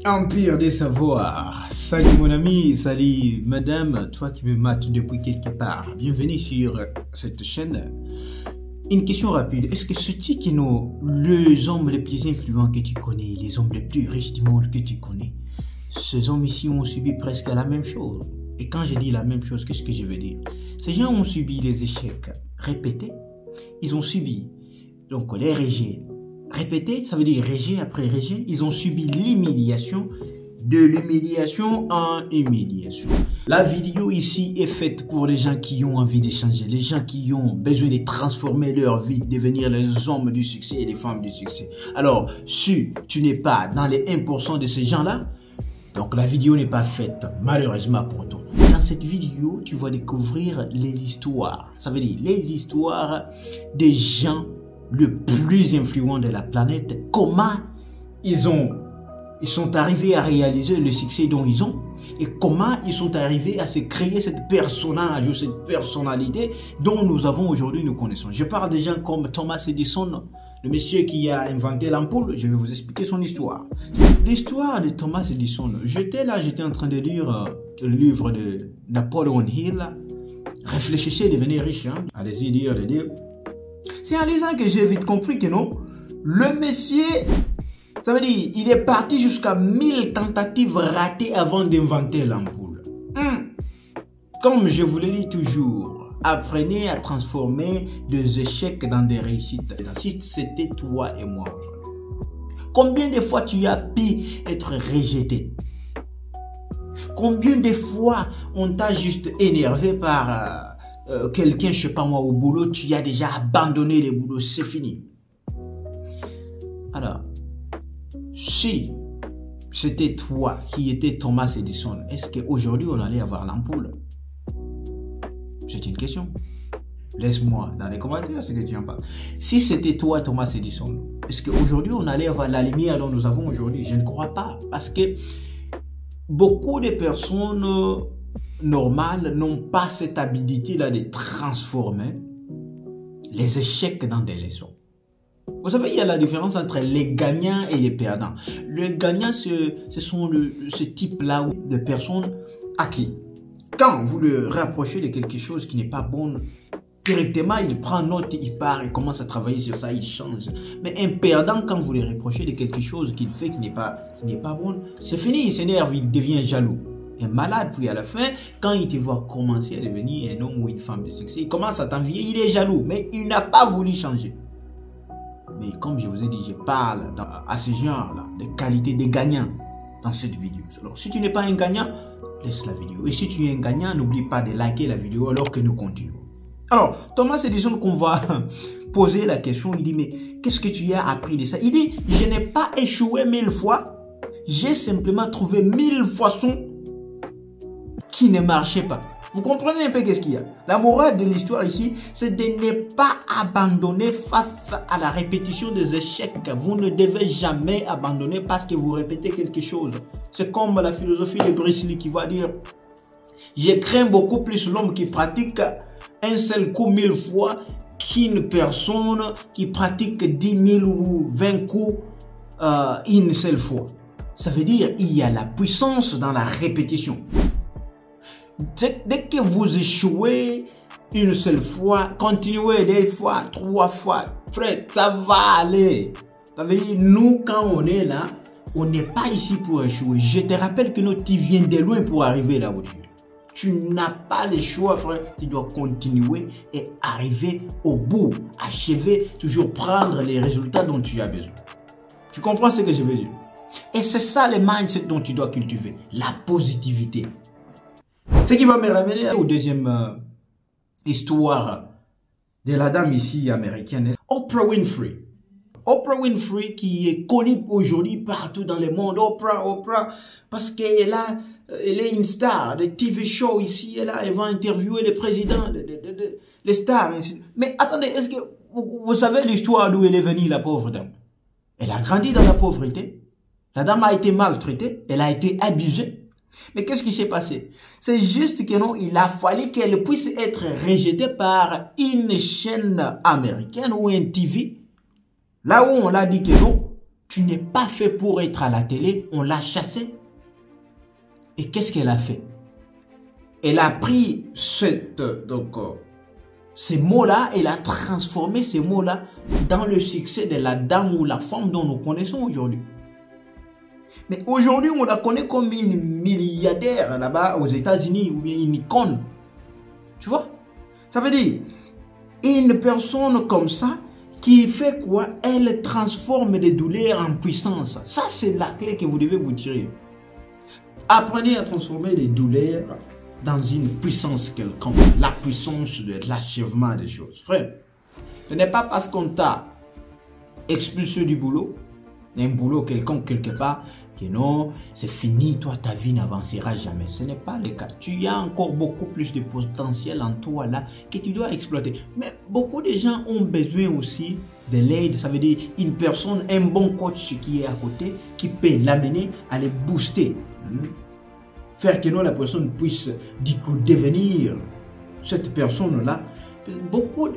Empire des savoirs. Salut mon ami, salut madame, toi qui me mates depuis quelque part. Bienvenue sur cette chaîne. Une question rapide. Est-ce que ceux-ci qui sont les hommes les plus influents que tu connais, les hommes les plus riches du monde que tu connais, ces hommes ici ont subi presque la même chose? Et quand je dis la même chose, qu'est-ce que je veux dire? Ces gens ont subi les échecs répétés. Ils ont subi donc les rejets répétés, ça veut dire rejet après rejet. Ils ont subi l'humiliation, de l'humiliation en humiliation. La vidéo ici est faite pour les gens qui ont envie de changer, les gens qui ont besoin de transformer leur vie, devenir les hommes du succès et les femmes du succès. Alors, si tu n'es pas dans les 1% de ces gens-là, donc la vidéo n'est pas faite malheureusement pour toi. Dans cette vidéo, tu vas découvrir les histoires. Ça veut dire les histoires des gens le plus influents de la planète. Comment ils sont arrivés à réaliser le succès dont ils ont et comment ils sont arrivés à se créer cette personnage ou cette personnalité dont nous avons aujourd'hui, nous connaissons. Je parle de gens comme Thomas Edison, le monsieur qui a inventé l'ampoule. Je vais vous expliquer son histoire. L'histoire de Thomas Edison. J'étais en train de lire le livre de Napoleon Hill. Réfléchissez, devenez riche. Hein? Allez-y, lire le livre. C'est en lisant que j'ai vite compris que non, le monsieur, ça veut dire, il est parti jusqu'à 1000 tentatives ratées avant d'inventer l'ampoule. Comme je vous le dis toujours, apprenez à transformer des échecs dans des réussites. Si c'était toi et moi aujourd'hui, combien de fois tu as pu être rejeté? Combien de fois on t'a juste énervé par quelqu'un, je sais pas moi, au boulot, tu as déjà abandonné le boulot, c'est fini. Alors, si c'était toi qui étais Thomas Edison, est-ce qu'aujourd'hui on allait avoir l'ampoule? C'est une question. Laisse-moi dans les commentaires ce que tu en penses. Si c'était toi Thomas Edison, est-ce qu'aujourd'hui on allait avoir la lumière dont nous avons aujourd'hui? Je ne crois pas. Parce que beaucoup de personnes normales n'ont pas cette habilité-là de transformer les échecs dans des leçons. Vous savez, il y a la différence entre les gagnants et les perdants. Les gagnants, ce sont ce type-là de personnes à qui, quand vous le rapprochez de quelque chose qui n'est pas bon, directement, il prend note, il part et commence à travailler sur ça, il change. Mais un perdant, quand vous le reprochez de quelque chose qu'il fait qui n'est pas bon, c'est fini, il s'énerve, il devient jaloux. Un malade, puis à la fin, quand il te voit commencer à devenir un homme ou une femme de succès, il commence à t'envier, il est jaloux, mais il n'a pas voulu changer. Mais comme je vous ai dit, je parle à ce genre-là, des qualités des gagnants dans cette vidéo. Alors, si tu n'es pas un gagnant, laisse la vidéo. Et si tu es un gagnant, n'oublie pas de liker la vidéo alors que nous continuons. Alors, Thomas Edison, qu'on va poser la question, il dit, mais qu'est-ce que tu as appris de ça? Il dit, je n'ai pas échoué 1000 fois, j'ai simplement trouvé 1000 façons qui ne marchaient pas. Vous comprenez un peu qu'est-ce qu'il y a? La morale de l'histoire ici, c'est de ne pas abandonner face à la répétition des échecs. Vous ne devez jamais abandonner parce que vous répétez quelque chose. C'est comme la philosophie de Bruce Lee qui va dire, je crains beaucoup plus l'homme qui pratique un seul coup 1000 fois qu'une personne qui pratique 10 000 ou 20 coups une seule fois. Ça veut dire il y a la puissance dans la répétition. Dès que vous échouez une seule fois, continuez 2 fois, 3 fois, frère, ça va aller. Ça veut dire, nous, quand on est là, on n'est pas ici pour échouer. Je te rappelle que tu viens de loin pour arriver là où tu es. Tu n'as pas le choix, frère. Tu dois continuer et arriver au bout, achever, toujours prendre les résultats dont tu as besoin. Tu comprends ce que je veux dire? Et c'est ça le mindset dont tu dois cultiver, la positivité. Ce qui va me ramener au deuxième histoire de la dame ici américaine, Oprah Winfrey. Oprah Winfrey qui est connue aujourd'hui partout dans le monde. Oprah, parce qu'elle est une star de TV show ici et là. Elle va interviewer les présidents, les stars. Mais attendez, est-ce que vous savez l'histoire d'où elle est venue, la pauvre dame? Elle a grandi dans la pauvreté. La dame a été maltraitée. Elle a été abusée. Mais qu'est-ce qui s'est passé? C'est juste que non, il a fallu qu'elle puisse être rejetée par une chaîne américaine ou un TV. Là où on l'a dit que non, tu n'es pas fait pour être à la télé, on l'a chassé. Et qu'est-ce qu'elle a fait? Elle a pris ces mots-là, elle a transformé ces mots-là dans le succès de la dame ou la femme dont nous connaissons aujourd'hui. Mais aujourd'hui, on la connaît comme une milliardaire là-bas aux États-Unis ou bien une icône. Tu vois? Ça veut dire, une personne comme ça qui fait quoi? Elle transforme des douleurs en puissance. Ça, c'est la clé que vous devez vous tirer. Apprenez à transformer les douleurs dans une puissance quelconque. La puissance de l'achèvement des choses. Frère, ce n'est pas parce qu'on t'a expulsé du boulot, un boulot quelconque quelque part, que non, c'est fini, toi, ta vie n'avancera jamais. Ce n'est pas le cas. Tu as encore beaucoup plus de potentiel en toi là que tu dois exploiter. Mais beaucoup de gens ont besoin aussi de l'aide. Ça veut dire une personne, un bon coach qui est à côté, qui peut l'amener à les booster. Faire que non, la personne puisse du coup devenir cette personne-là. Beaucoup.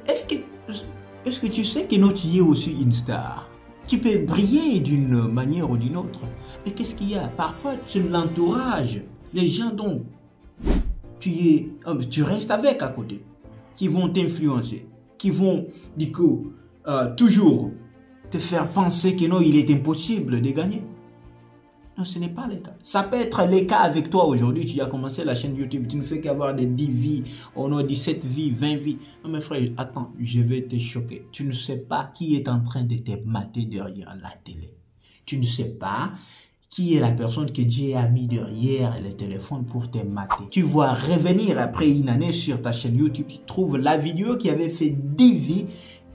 Est-ce que tu sais que non, tu es aussi une star? Tu peux briller d'une manière ou d'une autre. Mais qu'est-ce qu'il y a? Parfois, c'est l'entourage, les gens dont tu restes avec à côté, qui vont t'influencer, qui vont, du coup, toujours te faire penser que non, il est impossible de gagner. Non, ce n'est pas le cas. Ça peut être le cas avec toi aujourd'hui. Tu as commencé la chaîne YouTube. Tu ne fais qu'avoir des 10 vies, 17 vies, 20 vies. Non, mais frère, attends, je vais te choquer. Tu ne sais pas qui est en train de te mater derrière la télé. Tu ne sais pas qui est la personne que Dieu a mis derrière le téléphone pour te mater. Tu vas revenir après une année sur ta chaîne YouTube. Tu trouves la vidéo qui avait fait 10 vies,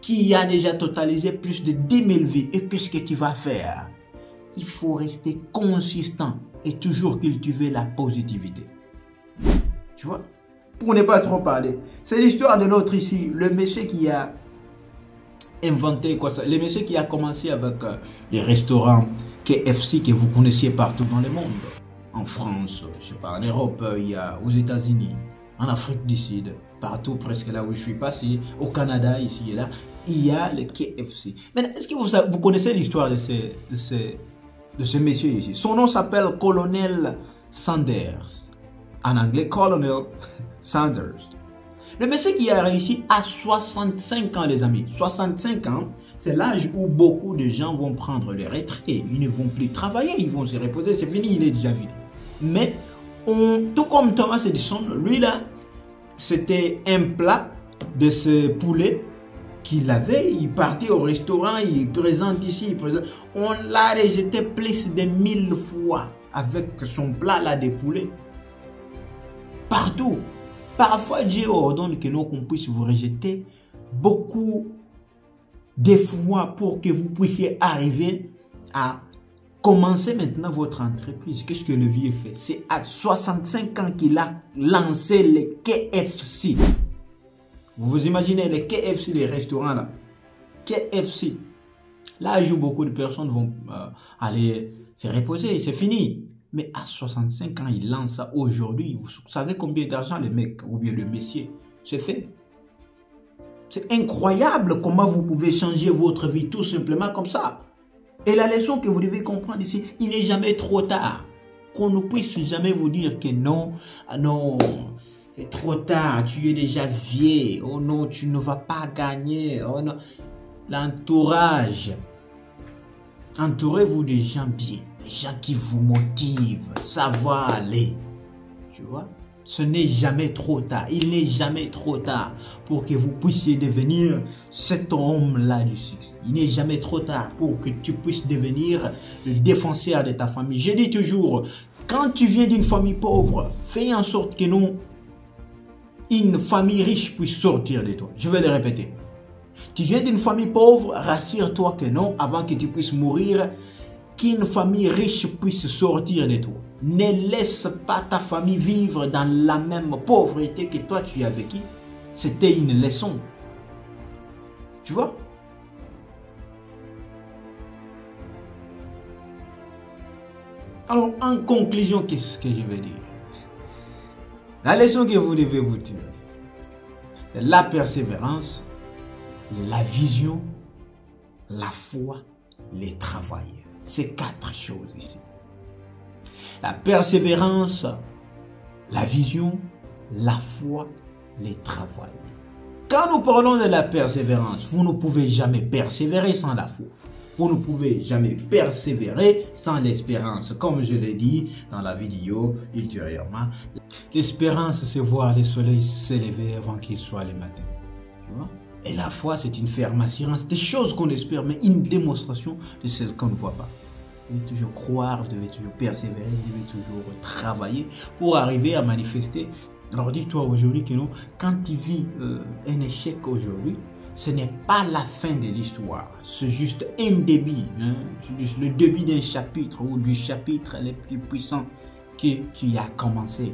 qui a déjà totalisé plus de 10 000 vies. Et qu'est-ce que tu vas faire? Il faut rester consistant et toujours cultiver la positivité. Tu vois? Pour ne pas trop parler. C'est l'histoire de l'autre ici. Le monsieur qui a inventé quoi ça? Le monsieur qui a commencé avec les restaurants KFC que vous connaissiez partout dans le monde. En France, je sais pas, en Europe, il y a aux États-Unis, en Afrique du Sud, partout presque là où je suis passé, au Canada, ici et là, il y a le KFC. Maintenant, est-ce que vous connaissez l'histoire de ce monsieur ici? Son nom s'appelle Colonel Sanders. En anglais, Colonel Sanders. Le monsieur qui a réussi à 65 ans, les amis. 65 ans, c'est l'âge où beaucoup de gens vont prendre les retraites. Ils ne vont plus travailler, ils vont se reposer. C'est fini, il est déjà vide. Mais, tout comme Thomas Edison, lui là, c'était un plat de ce poulet qu'il avait, il partait au restaurant, il présente ici, il présente. On l'a rejeté plus de 1000 fois avec son plat là de poulet. Partout. Parfois, Dieu ordonne que nous qu'on puisse vous rejeter beaucoup de fois pour que vous puissiez arriver à commencer maintenant votre entreprise. Qu'est-ce que le vieux fait? C'est à 65 ans qu'il a lancé le KFC. Vous vous imaginez les KFC, les restaurants là. KFC. Là où beaucoup de personnes vont aller se reposer, c'est fini. Mais à 65 ans, il lance ça aujourd'hui. Vous savez combien d'argent le mec ou bien le monsieur se fait? C'est incroyable comment vous pouvez changer votre vie tout simplement comme ça. Et la leçon que vous devez comprendre ici, il n'est jamais trop tard. Qu'on ne puisse jamais vous dire que non, non, c'est trop tard, tu es déjà vieux, oh non, tu ne vas pas gagner, oh non. L'entourage, entourez-vous des gens bien, des gens qui vous motivent, ça va aller, tu vois. Ce n'est jamais trop tard, il n'est jamais trop tard pour que vous puissiez devenir cet homme-là du succès. Il n'est jamais trop tard pour que tu puisses devenir le défenseur de ta famille. Je dis toujours, quand tu viens d'une famille pauvre, fais en sorte que non, une famille riche puisse sortir de toi. Je vais le répéter. Tu viens d'une famille pauvre, rassure-toi que non, avant que tu puisses mourir, qu'une famille riche puisse sortir de toi. Ne laisse pas ta famille vivre dans la même pauvreté que toi tu as vécu. C'était une leçon. Tu vois? Alors, en conclusion, qu'est-ce que je vais dire? La leçon que vous devez vous tirer, c'est la persévérance, la vision, la foi, les travailler. C'est 4 choses ici. La persévérance, la vision, la foi, les travailler. Quand nous parlons de la persévérance, vous ne pouvez jamais persévérer sans la foi. Vous ne pouvez jamais persévérer sans l'espérance. Comme je l'ai dit dans la vidéo ultérieurement, l'espérance, c'est voir le soleil s'élever avant qu'il soit le matin. Tu vois? Et la foi, c'est une ferme assurance des choses qu'on espère, mais une démonstration de celles qu'on ne voit pas. Vous devez toujours croire, vous devez toujours persévérer, vous devez toujours travailler pour arriver à manifester. Alors dis-toi aujourd'hui que non, quand tu vis un échec aujourd'hui, ce n'est pas la fin de l'histoire. C'est juste un début. Hein? C'est juste le début d'un chapitre ou du chapitre le plus puissant que tu as commencé.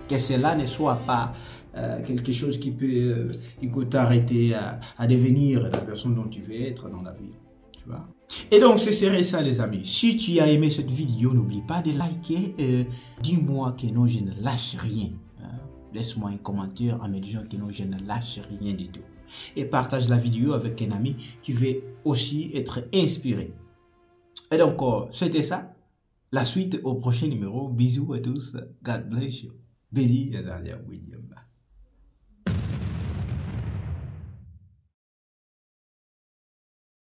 Que cela ne soit pas quelque chose qui peut t'arrêter à devenir la personne dont tu veux être dans la vie. Tu vois? Et donc, ce serait ça, les amis. Si tu as aimé cette vidéo, n'oublie pas de liker. Dis-moi que non, je ne lâche rien. Hein? Laisse-moi un commentaire en me disant que non, je ne lâche rien du tout. Et partage la vidéo avec un ami qui veut aussi être inspiré. Et donc, c'était ça. La suite au prochain numéro. Bisous à tous. God bless you. Béni, Azaria William.